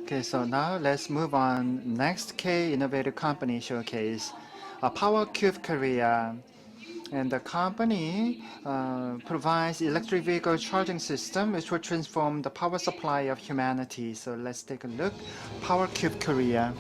Okay, so now let's move on. Next K innovative company showcase, PowerCube Korea. And the company provides electric vehicle charging system which will transform the power supply of humanity. So let's take a look. PowerCube Korea.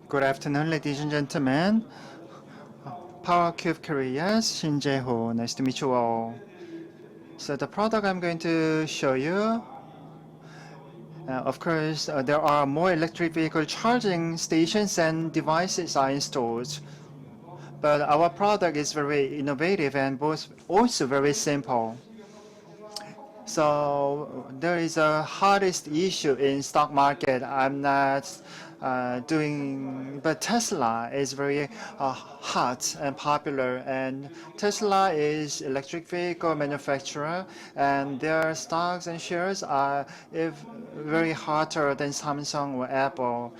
Good afternoon, ladies and gentlemen. PowerCube Korea's Shin Jae-ho. Nice to meet you all. So the product I'm going to show you, of course, there are more electric vehicle charging stations and devices are installed. But our product is very innovative and both also very simple. So there is a hardest issue in stock market. I'm not but Tesla is very hot and popular. And Tesla is electric vehicle manufacturer, and their stocks and shares are very hotter than Samsung or Apple.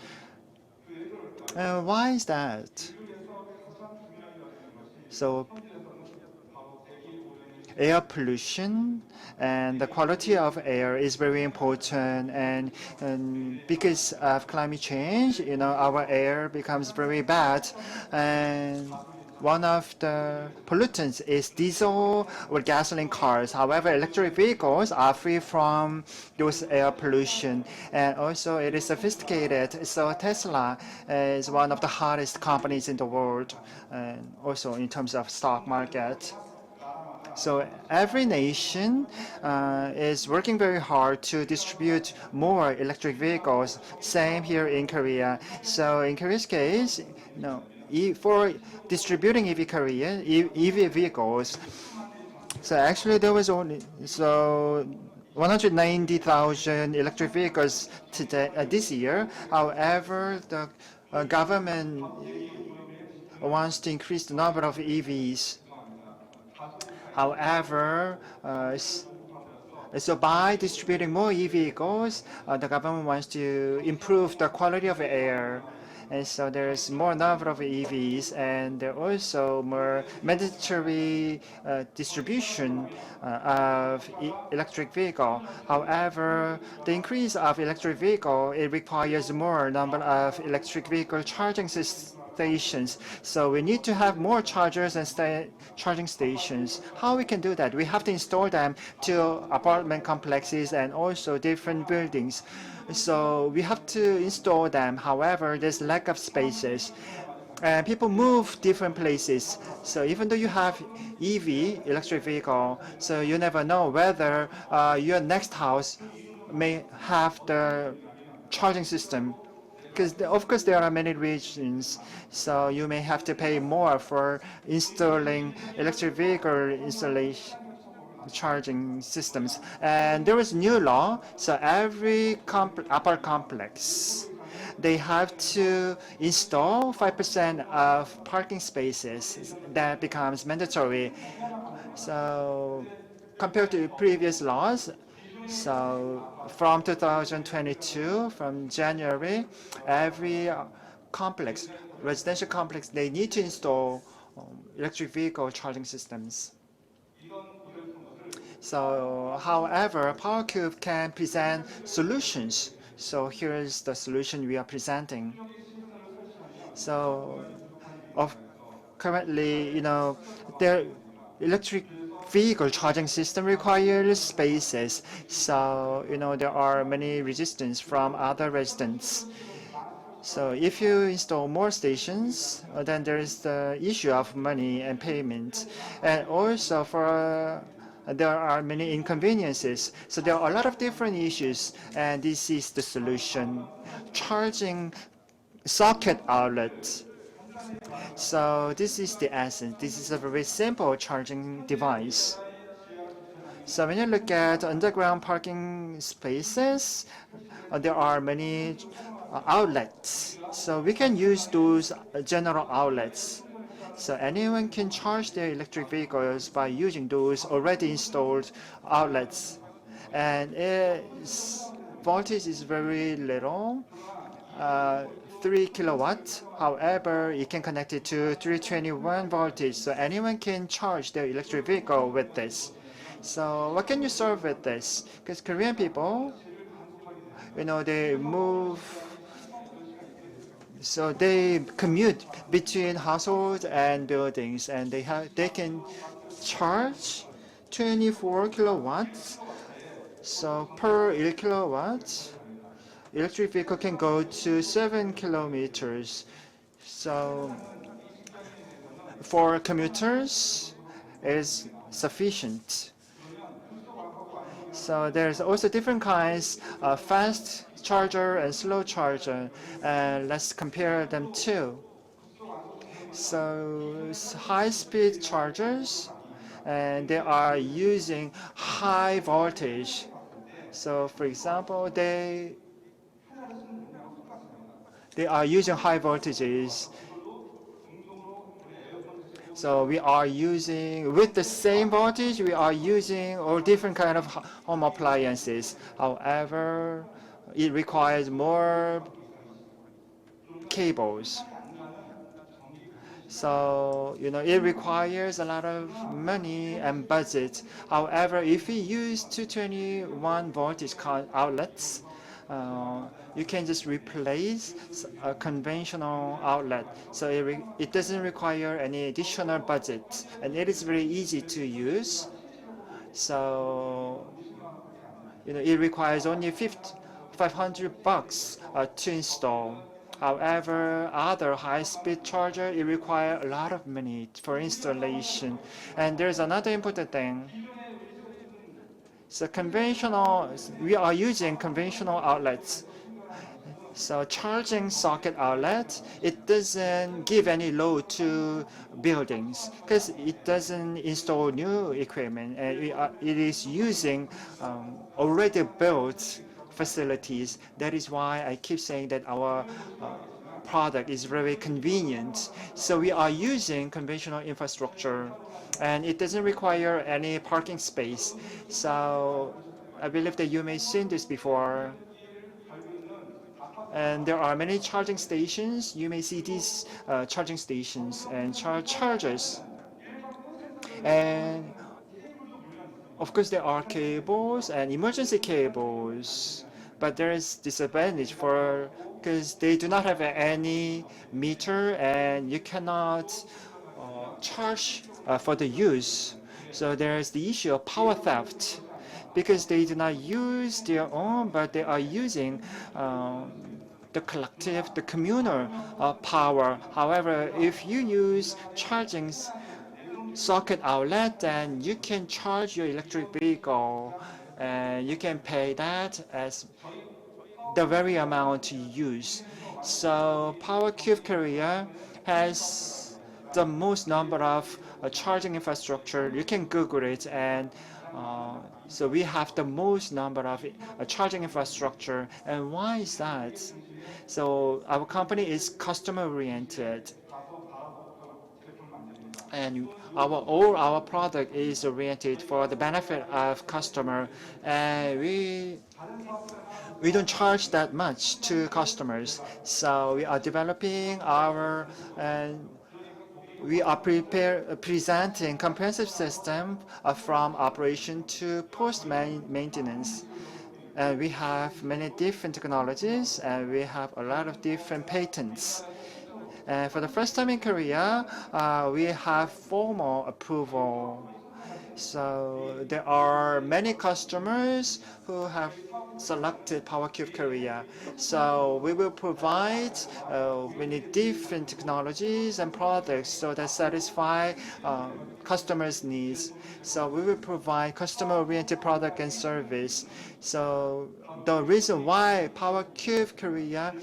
Why is that? So air pollution and the quality of air is very important, and because of climate change, our air becomes very bad, and one of the pollutants is diesel or gasoline cars. However, electric vehicles are free from those air pollution, and also it is sophisticated. So Tesla is one of the hottest companies in the world, and also in terms of stock market. So every nation is working very hard to distribute more electric vehicles. Same here in Korea. So in Korea's case, for distributing EV vehicles, so actually there was only 190,000 electric vehicles today this year. However, the government wants to increase the number of EVs. However, so by distributing more e-vehicles, the government wants to improve the quality of air. And so there's more number of EVs, and there also more mandatory distribution of electric vehicle. However, the increase of electric vehicle, it requires more number of electric vehicle charging stations. So we need to have more chargers and charging stations. How we can do that? We have to install them to apartment complexes and also different buildings. So we have to install them. However, there's lack of spaces. And people move different places. So even though you have EV, electric vehicle, so you never know whether your next house may have the charging system. Because of course there are many regions, so you may have to pay more for installing electric vehicle installation charging systems. And there is new law, so every upper complex, they have to install 5% of parking spaces. That becomes mandatory. So compared to previous laws, so from 2022, from January, every residential complex, they need to install electric vehicle charging systems. So, however, PowerCube can present solutions. So here's the solution we are presenting. So, currently, their electric vehicle charging system requires spaces. So, there are many resistance from other residents. So if you install more stations, then there is the issue of money and payment. And also there are many inconveniences. So there are a lot of different issues, and this is the solution. Charging socket outlets. So this is the essence. This is a very simple charging device. So when you look at underground parking spaces, there are many outlets. So we can use those general outlets. So anyone can charge their electric vehicles by using those already installed outlets. And its voltage is very little, uh, 3 kilowatts. However, you can connect it to 321 voltage, so anyone can charge their electric vehicle with this. So what can you serve with this? Because Korean people, they move, so they commute between households and buildings, and they can charge 24 kilowatts. So per 1 kilowatt, electric vehicle can go to 7 kilometers. So for commuters, it is sufficient. So there's also different kinds of fast charger and slow charger, and let's compare them too. So high-speed chargers, and they are using high voltage. So for example, they are using high voltages. So we are using, with the same voltage, we are using all different kind of home appliances. However, it requires more cables. So, it requires a lot of money and budget. However, if we use 221 voltage outlets, you can just replace a conventional outlet. So it doesn't require any additional budget, and it is very easy to use. So, it requires only $500 to install. However, other high-speed charger, it requires a lot of money for installation. And there's another important thing. So we are using conventional outlets. So charging socket outlet, it doesn't give any load to buildings because it doesn't install new equipment, and it is using already built facilities. That is why I keep saying that our product is very convenient. So we are using conventional infrastructure, and it doesn't require any parking space. So I believe that you may have seen this before. And there are many charging stations. You may see these charging stations and chargers. And of course, there are cables and emergency cables, but there is disadvantage because they do not have any meter, and you cannot charge for the use. So there is the issue of power theft because they do not use their own, but they are using the communal power. However, if you use charging socket outlet, then you can charge your electric vehicle, and you can pay that as the very amount you use. So PowercubeKorea has the most number of charging infrastructure. You can Google it, and so we have the most number of charging infrastructure. And why is that? So our company is customer oriented, and all our product is oriented for the benefit of customer, and we don't charge that much to customers. So we are developing and we are presenting comprehensive system from operation to post maintenance. And we have many different technologies, and we have a lot of different patents. And for the first time in Korea, we have formal approval. So there are many customers who have selected PowercubeKorea. So we will provide many different technologies and products so that satisfy customers' needs. So we will provide customer-oriented product and service. So the reason why PowercubeKorea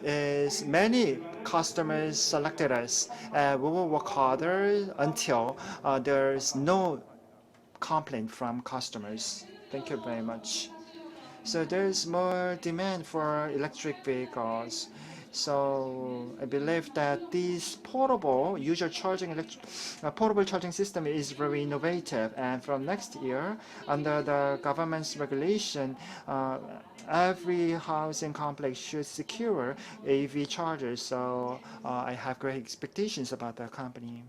is many customers selected us. We will work harder until there's no complaint from customers. Thank you very much. So there's more demand for electric vehicles. So I believe that this portable portable charging system is very innovative. And from next year, under the government's regulation, every housing complex should secure AV chargers. So I have great expectations about the company.